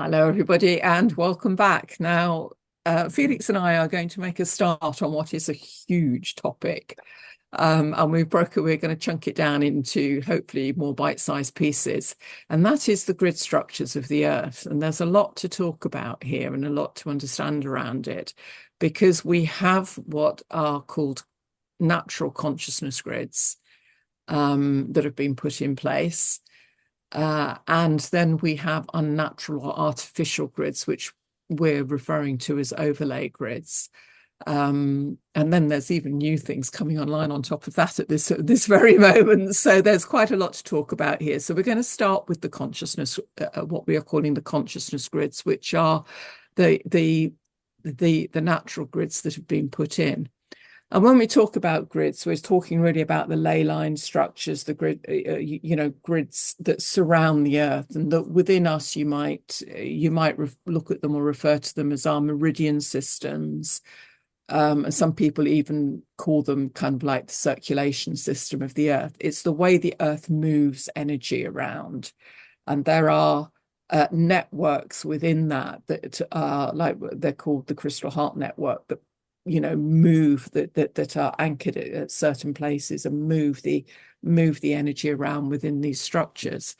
Hello, everybody, and welcome back. Now, Felix and I are going to make a start on what is a huge topic. And we're going to chunk it down into hopefully more bite-sized pieces. And that is the grid structures of the Earth. And there's a lot to talk about here and a lot to understand around it, because we have what are called natural consciousness grids that have been put in place. And then we have unnatural or artificial grids, which we're referring to as overlay grids. And then there's even new things coming online on top of that at this very moment. So there's quite a lot to talk about here. So we're going to start with the consciousness, what we are calling the consciousness grids, which are the natural grids that have been put in. And when we talk about grids, we're talking really about the ley line structures, the grid, grids that surround the Earth, and that within us you might look at them or refer to them as our meridian systems. And some people even call them kind of like the circulation system of the Earth. It's the way the Earth moves energy around, and there are networks within that are like they're called the crystal heart network that move that are anchored at certain places and move the energy around within these structures.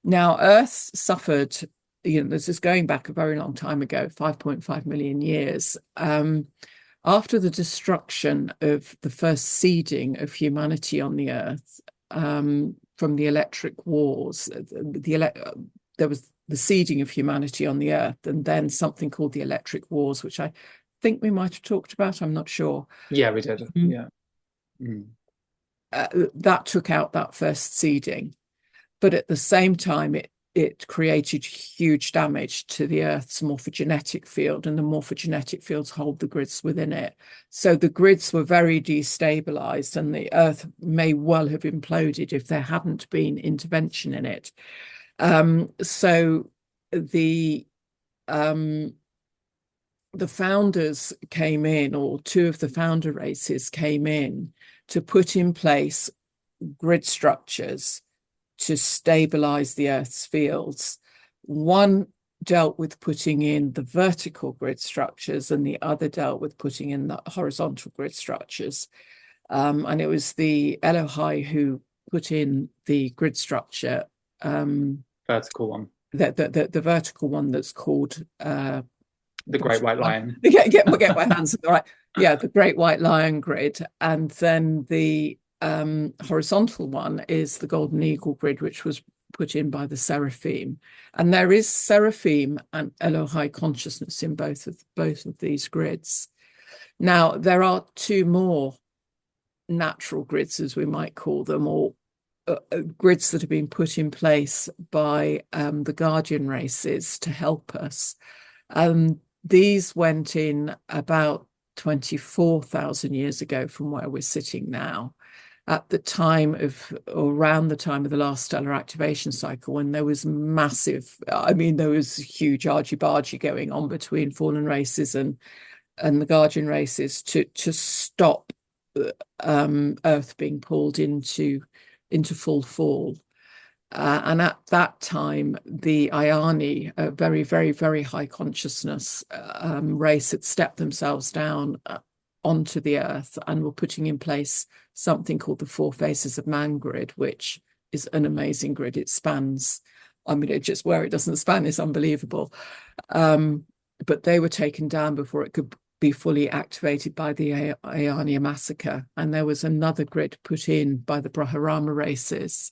Now, Earth suffered, this is going back a very long time ago, 5.5 million years, after the destruction of the first seeding of humanity on the Earth, from the electric wars. There was the seeding of humanity on the Earth, and then something called the electric wars, which I think we might have talked about. I'm not sure. Yeah, we did. Yeah. That took out that first seeding, but at the same time, it created huge damage to the Earth's morphogenetic field, and the morphogenetic fields hold the grids within it. So the grids were very destabilized, and the Earth may well have imploded if there hadn't been intervention in it. So the founders came in, or two of the founder races came in to put in place grid structures to stabilize the Earth's fields. One dealt with putting in the vertical grid structures, and the other dealt with putting in the horizontal grid structures. And it was the Elohai who put in the grid structure. Vertical one. The vertical one that's called the Great White Lion. Get my hands on right. Yeah, the Great White Lion grid. And then the horizontal one is the Golden Eagle grid, which was put in by the Seraphim. And there is Seraphim and Elohai consciousness in both of these grids. Now, there are two more natural grids, as we might call them, or grids that have been put in place by the guardian races to help us. These went in about 24,000 years ago from where we're sitting now, at the time of, or around the time of the last stellar activation cycle, when there was there was huge argy-bargy going on between fallen races and the guardian races to stop Earth being pulled into full fall. And at that time, the Ayani, a very, very, very high consciousness race, had stepped themselves down onto the Earth and were putting in place something called the Four Faces of Man grid, which is an amazing grid. It spans, just where it doesn't span is unbelievable. But they were taken down before it could be fully activated by the Ayani massacre. And there was another grid put in by the Brahmarama races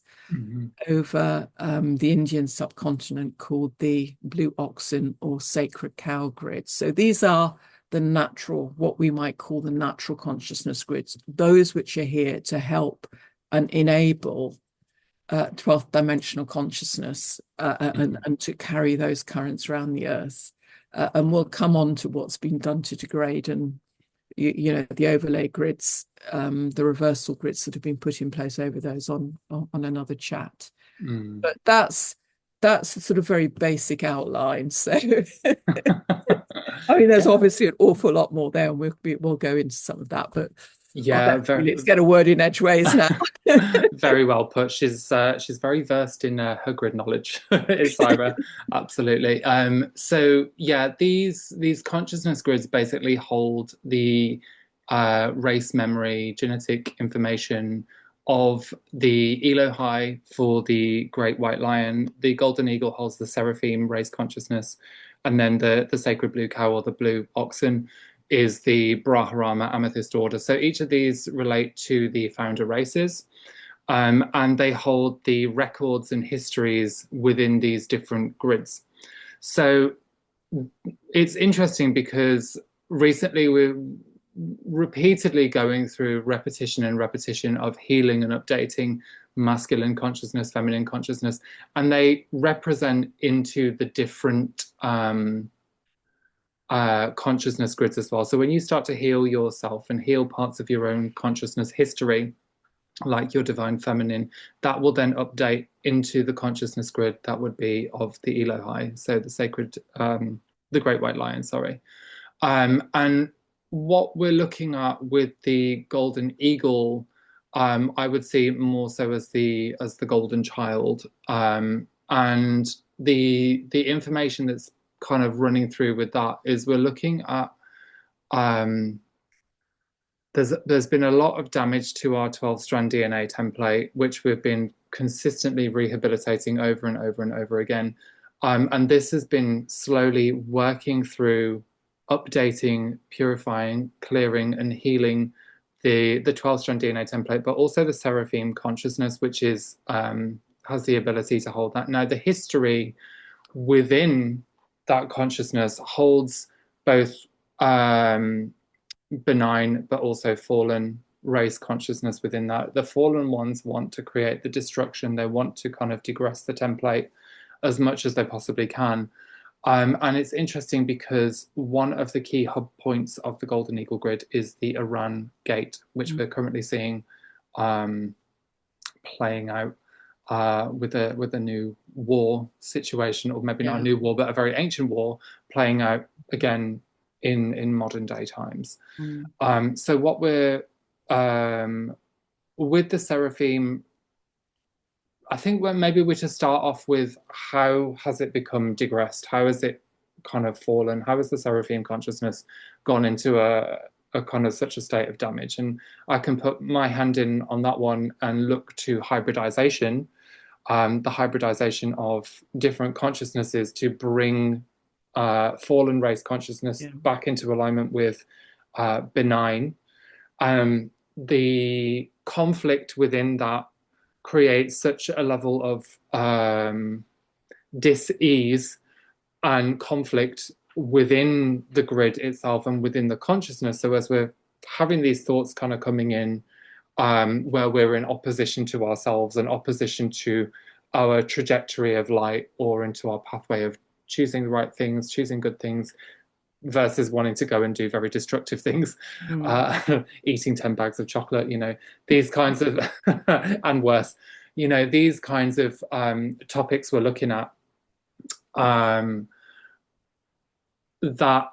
over the Indian subcontinent called the Blue Oxen or Sacred Cow grid. So these are the natural, what we might call the natural consciousness grids, those which are here to help and enable 12th dimensional consciousness and to carry those currents around the Earth. And we'll come on to what's been done to degrade and the overlay grids, the reversal grids that have been put in place over those on another chat. But that's a sort of very basic outline. So there's obviously an awful lot more there, and we'll go into some of that. But I Yeah, bet very, Felix get a word in edgeways now. very well put. She's very versed in her grid knowledge, is Saira. Absolutely. So yeah, these consciousness grids basically hold the race memory, genetic information of the Elohai for the great white lion. The golden eagle holds the seraphim race consciousness, and then the sacred blue cow or the blue oxen is the Brahmarama amethyst order. So each of these relate to the founder races. And they hold the records and histories within these different grids. So it's interesting because recently we're repeatedly going through repetition and repetition of healing and updating masculine consciousness, feminine consciousness, and they represent into the different consciousness grids as well. So when you start to heal yourself and heal parts of your own consciousness history, like your divine feminine, that will then update into the consciousness grid that would be of the Elohai, so the sacred, the great white lion, sorry. And what we're looking at with the golden eagle, I would see more so as the golden child, and the information that's kind of running through with that is we're looking at there's been a lot of damage to our 12-strand DNA template, which we've been consistently rehabilitating over and over and over again. And this has been slowly working through updating, purifying, clearing, and healing the 12-strand DNA template, but also the seraphim consciousness, which is has the ability to hold that. Now, the history within that consciousness holds both benign but also fallen race consciousness within that. The fallen ones want to create the destruction. They want to kind of degress the template as much as they possibly can. And it's interesting because one of the key hub points of the Golden Eagle grid is the Iran gate, which we're currently seeing playing out with a new war situation, or maybe not a new war, but a very ancient war playing out again in modern day times. So what we're with the seraphim, I think maybe we should start off with how has it become digressed? How has it kind of fallen? How has the seraphim consciousness gone into a kind of such a state of damage? And I can put my hand in on that one and look to hybridization, the hybridization of different consciousnesses to bring fallen race consciousness back into alignment with benign. The conflict within that creates such a level of dis-ease and conflict within the grid itself and within the consciousness. So as we're having these thoughts kind of coming in, where we're in opposition to ourselves and opposition to our trajectory of light, or into our pathway of choosing the right things, choosing good things, versus wanting to go and do very destructive things, eating 10 bags of chocolate, these kinds of, and worse, these kinds of topics we're looking at, that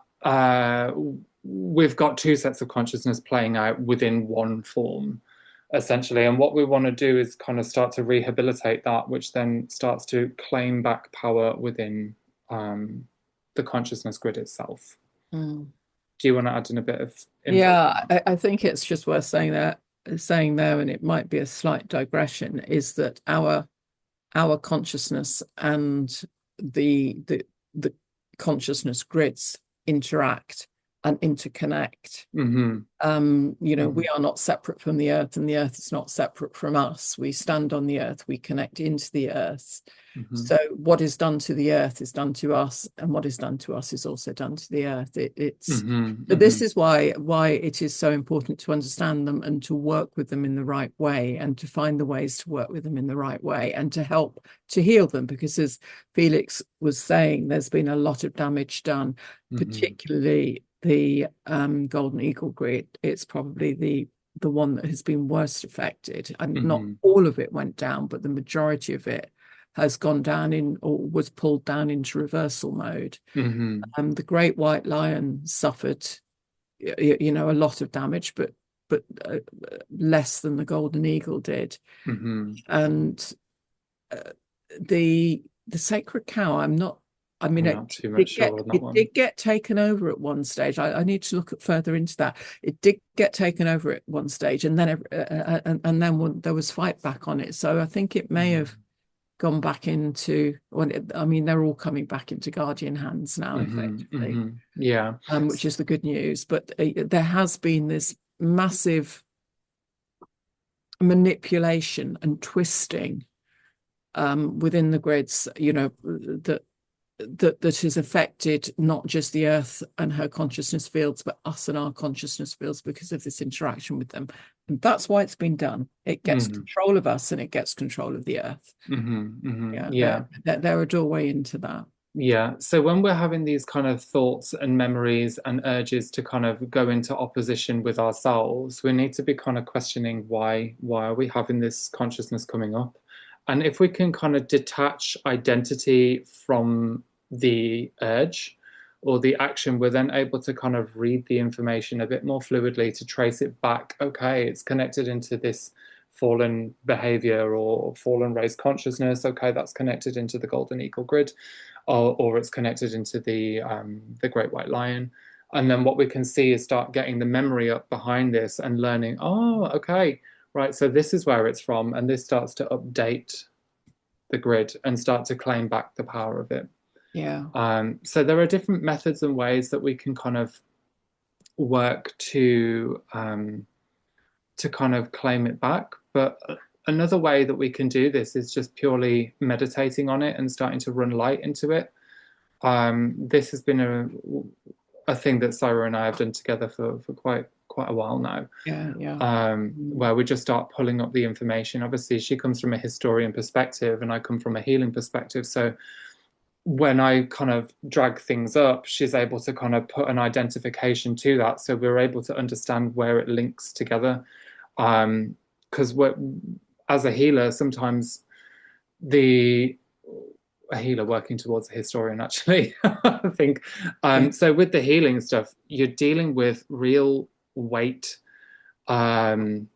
we've got two sets of consciousness playing out within one form, essentially. And what we want to do is kind of start to rehabilitate that, which then starts to claim back power within the consciousness grid itself. Do you want to add in a bit of info? Yeah, I think it's just worth saying there, and it might be a slight digression, is that our consciousness and the consciousness grids interact and interconnect. We are not separate from the earth, and the earth is not separate from us. We stand on the earth, we connect into the earth. So what is done to the earth is done to us, and what is done to us is also done to the earth. This is why it is so important to understand them and to work with them in the right way, and to find the ways to work with them in the right way, and to help to heal them, because as Felix was saying, there's been a lot of damage done, particularly the Golden Eagle grid. It's probably the one that has been worst affected, and not all of it went down, but the majority of it has gone down or was pulled down into reversal mode. The great white lion suffered a lot of damage, but but less than the golden eagle did. Hmm. And the sacred cow, I mean, I'm not too much sure on that it one. did get taken over at one stage. I need to look further into that. It did get taken over at one stage, and then there was fight back on it. So I think it may have gone back into. Well, I mean, they're all coming back into guardian hands now, Hmm. effectively, Hmm. Yeah. which is the good news. But there has been this massive manipulation and twisting within the grids, that has affected not just the earth and her consciousness fields, but us and our consciousness fields because of this interaction with them. And that's why it's been done. It gets Hmm. control of us and it gets control of the earth. Hmm. Hmm. Yeah, Yeah. they're a doorway into that. Yeah. So when we're having these kind of thoughts and memories and urges to kind of go into opposition with ourselves, we need to be kind of questioning why are we having this consciousness coming up? And if we can kind of detach identity from the urge or the action, we're then able to kind of read the information a bit more fluidly to trace it back. Okay, it's connected into this fallen behavior or fallen race consciousness. Okay, that's connected into the golden eagle grid, or it's connected into the great white lion. And then what we can see is start getting the memory up behind this and learning, oh, okay, right, so this is where it's from. And this starts to update the grid and start to claim back the power of it. Yeah. So there are different methods and ways that we can kind of work to kind of claim it back. But another way that we can do this is just purely meditating on it and starting to run light into it. This has been a thing that Saira and I have done together for quite a while now. Yeah. Yeah. Where we just start pulling up the information. Obviously, she comes from a historian perspective, and I come from a healing perspective. So when I kind of drag things up, she's able to kind of put an identification to that. So we're able to understand where it links together. Because as a healer, sometimes the a healer working towards a historian, actually, I think. Yeah. So with the healing stuff, you're dealing with real weight and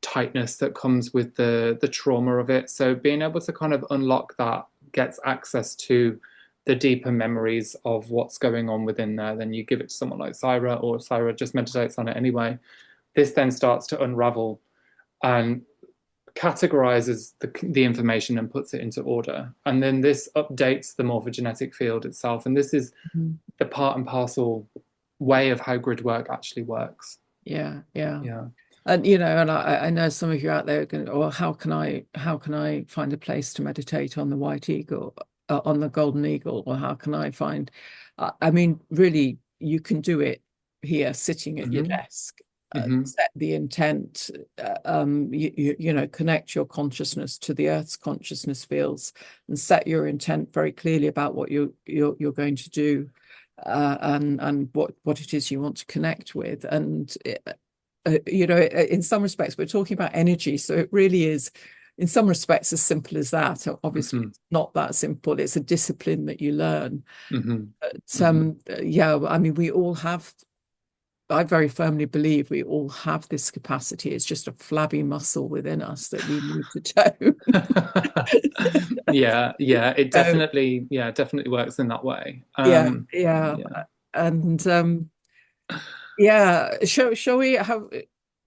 tightness that comes with the trauma of it. So being able to kind of unlock that gets access to the deeper memories of what's going on within there. Then you give it to someone like Saira, or Saira just meditates on it anyway. This then starts to unravel and categorizes the information and puts it into order. And then this updates the morphogenetic field itself. And this is Mhm. the part and parcel way of how grid work actually works. Yeah. Yeah. Yeah. And and I know some of you out there are going, well, how can I find a place to meditate on the white eagle, on the golden eagle, or how can I find? I mean, really, you can do it here, sitting at your Mm-hmm. desk. Mm-hmm. Set the intent. Connect your consciousness to the Earth's consciousness fields, and set your intent very clearly about what you're going to do, and what it is you want to connect with, and in some respects, we're talking about energy. So it really is, in some respects, as simple as that. Obviously, Mm-hmm. it's not that simple. It's a discipline that you learn. Mm-hmm. But Mm-hmm. yeah, I mean, I very firmly believe we all have this capacity. It's just a flabby muscle within us that we need to tone. Yeah, yeah, it So, definitely works in that way. yeah, yeah. Yeah. And yeah, shall we have?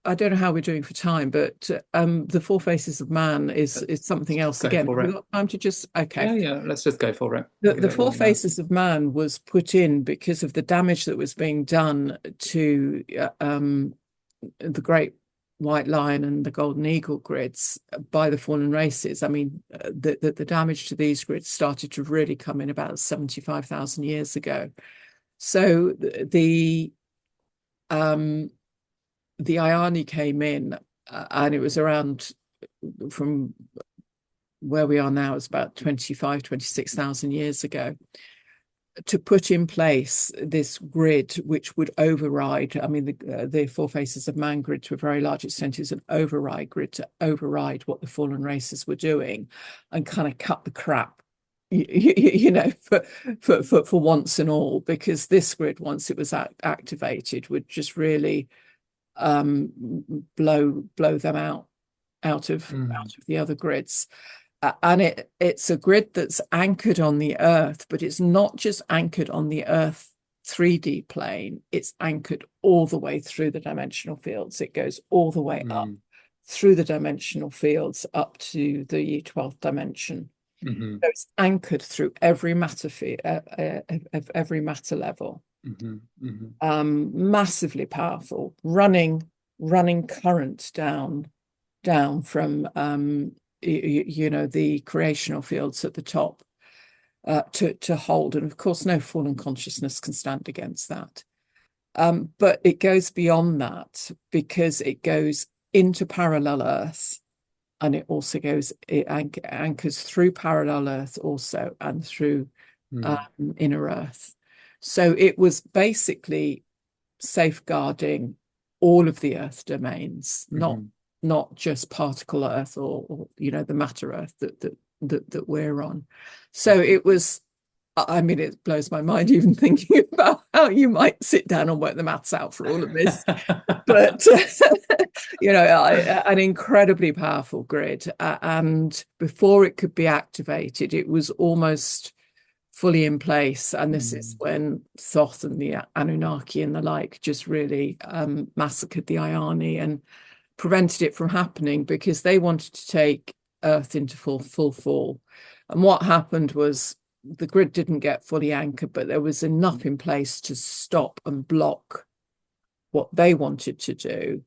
I don't know how we're doing for time, but the Four Faces of Man is Let's something just else. go Again, for have we it. got time to just okay? Yeah, yeah, let's just go for it. Give The it a Four whirl now. Faces of Man was put in because of the damage that was being done to the Great White Lion and the Golden Eagle grids by the fallen races. I mean, the damage to these grids started to really come in about 75,000 years ago. So um, the Ioni came in, and it was around from where we are now, it's about 26,000 years ago, to put in place this grid which would override. I mean, the Four Faces of Man grid to a very large extent is an override grid to override what the fallen races were doing and kind of cut the crap. For once and all, because this grid, once it was activated, would just really blow them out Mm, of the other grids. And it's a grid that's anchored on the Earth, but it's not just anchored on the Earth 3D plane, it's anchored all the way through the dimensional fields. It goes all the way up mm, through the dimensional fields up to the 12th dimension. mm-hmm, So it's anchored through every matter every matter level. mm-hmm, mm-hmm, Massively powerful, running current down from the creational fields at the top to hold, and of course no fallen consciousness can stand against that. But it goes beyond that because it goes into parallel Earth, and it anchors through parallel Earth also, and through mm, inner Earth. So it was basically safeguarding all of the Earth domains, not mm-hmm. not just particle Earth or the matter Earth that we're on. So it was. I mean, it blows my mind even thinking about how you might sit down and work the maths out for all of this. But an incredibly powerful grid, and before it could be activated, it was almost fully in place. And this is Mm, when Thoth and the Anunnaki and the like just really massacred the Ayani and prevented it from happening because they wanted to take Earth into full fall. And what happened was the grid didn't get fully anchored, but there was enough in place to stop and block what they wanted to do,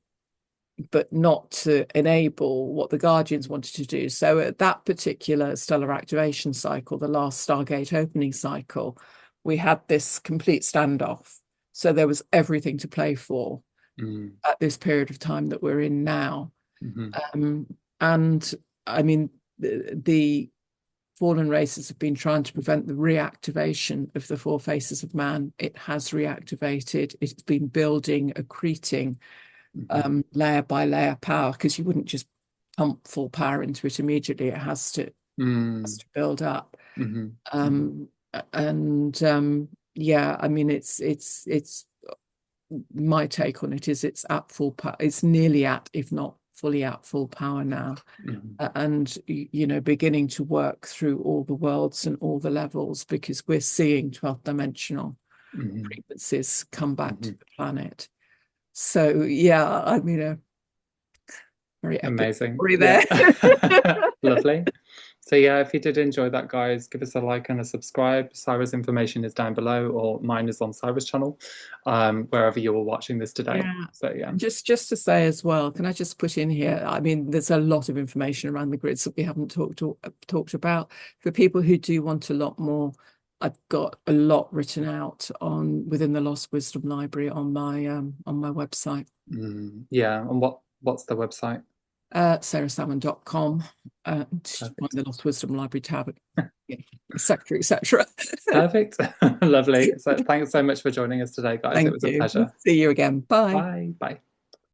but not to enable what the Guardians wanted to do. So at that particular stellar activation cycle, the last Stargate opening cycle, we had this complete standoff. So there was everything to play for mm, at this period of time that we're in now. mm-hmm, And I mean, the fallen races have been trying to prevent the reactivation of the four faces of man. It has reactivated. It's been building, accreting mm-hmm, layer by layer power, because you wouldn't just pump full power into it immediately. It has mm, to build up. mm-hmm, mm-hmm, Um, and yeah, I mean, it's my take on it is it's at full power. It's nearly at, if not fully at full power now. mm-hmm, And beginning to work through all the worlds and all the levels, because we're seeing 12th dimensional mm-hmm, frequencies come back to mm-hmm. the planet. So yeah, I mean, a very epic Amazing. story Yeah. there. Lovely. So yeah, if you did enjoy that, guys, give us a like and a subscribe. Saira's information is down below, or mine is on Saira's channel, wherever you were watching this today. Yeah. So yeah. Just to say as well, can I just put in here? I mean, there's a lot of information around the grids that we haven't talked about. For people who do want a lot more, I've got a lot written out on within the Lost Wisdom Library on my website, Yeah. And what's the website? sairasalmon.com, and find Perfect. the Lost Wisdom Library tab, yeah, etc., etc. Perfect. Lovely. So thanks so much for joining us today, guys. It Thank was a you. pleasure. See you again. Bye. Bye. Bye.